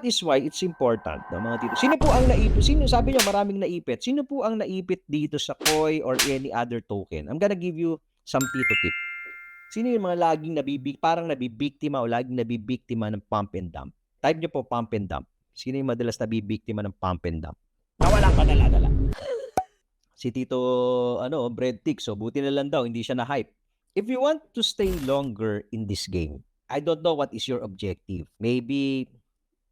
is why it's important, no, mga tito. Sino po ang naipit? Sino, sabi niyo maraming naipit. Sino po ang naipit dito sa Koi or any other token? I'm gonna give you some tito tip. Sino yung mga laging parang nabibiktima o laging nabibiktima ng pump and dump? Type niyo po pump and dump. Sino yung madalas nabibiktima ng pump and dump? Nawalang kadala-dala. Si Tito Bread Tick, so buti na lang daw hindi siya na-hype. If you want to stay longer in this game, I don't know what is your objective. Maybe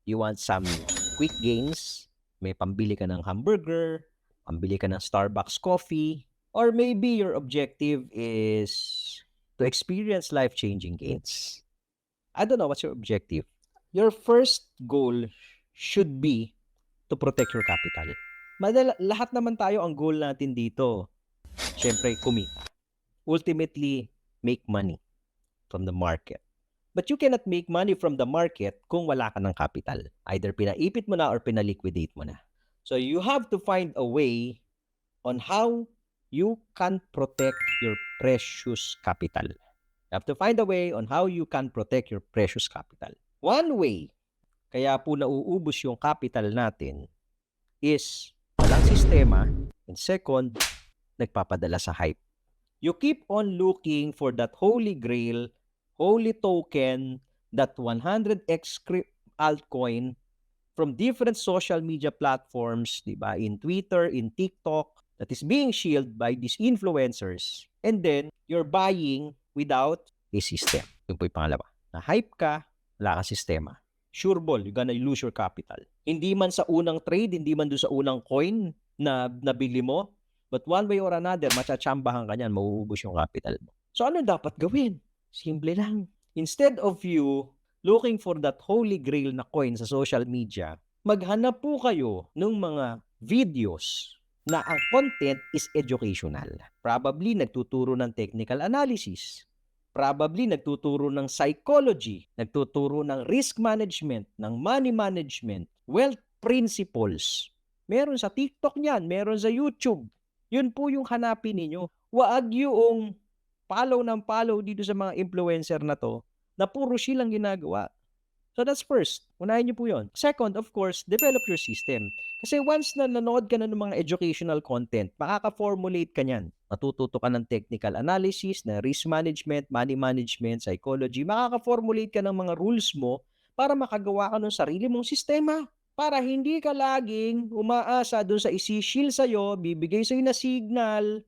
you want some quick gains, may pambili ka ng hamburger, pambili ka ng Starbucks coffee, or maybe your objective is to experience life-changing gains. I don't know what's your objective. Your first goal should be to protect your capital. Lahat naman tayo ang goal natin dito. Siyempre, kumita. Ultimately, make money from the market. But you cannot make money from the market kung wala ka ng capital. Either pinaipit mo na or pinaliquidate mo na. So you have to find a way on how you can protect your precious capital. You have to find a way on how you can protect your precious capital. One way, kaya po nauubos yung capital natin, is walang sistema, and second, nagpapadala sa hype. You keep on looking for that holy grail, holy token, that 100x altcoin from different social media platforms, diba? In Twitter, in TikTok, that is being shielded by these influencers. And then, you're buying without a system. Yung po yung pangalawa. Na-hype ka, wala kang sistema. Sure ball, you're gonna lose your capital. Hindi man sa unang trade, hindi man doon sa unang coin na nabili mo, but one way or another, matsatsambahan ka niyan, mauubos yung capital mo. So ano dapat gawin? Simple lang. Instead of you looking for that holy grail na coin sa social media, maghanap po kayo ng mga videos na ang content is educational. Probably nagtuturo ng technical analysis. Probably nagtuturo ng psychology, nagtuturo ng risk management, ng money management, wealth principles. Meron sa TikTok niyan, meron sa YouTube. Yun po yung hanapin ninyo. Waag yung follow ng follow dito sa mga influencer na to na puro silang ginagawa. So that's first. Unahin niyo po yun. Second, of course, develop your system. Kasi once na nanood ka na ng mga educational content, makaka-formulate ka niyan. Matututo ka ng technical analysis, na risk management, money management, psychology. Makaka-formulate ka ng mga rules mo para makagawa ka ng sarili mong sistema. Para hindi ka laging umaasa doon sa isi-shield sa'yo, bibigay sa'yo na signal,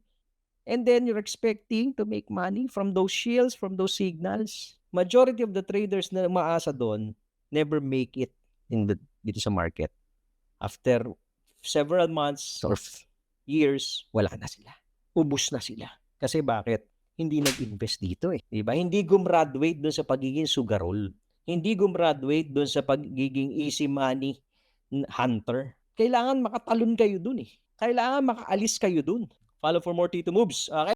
and then you're expecting to make money from those shields, from those signals. Majority of the traders na umaasa doon never make it dito sa market. After several months or years, wala na sila. Ubus na sila. Kasi bakit? Hindi nag-invest dito eh. Diba? Hindi gumraduate doon sa pagiging sugarol. Hindi gumraduate doon sa pagiging easy money hunter. Kailangan makatalon kayo doon eh. Kailangan makaalis kayo doon. Follow for more Tito Moves. Okay?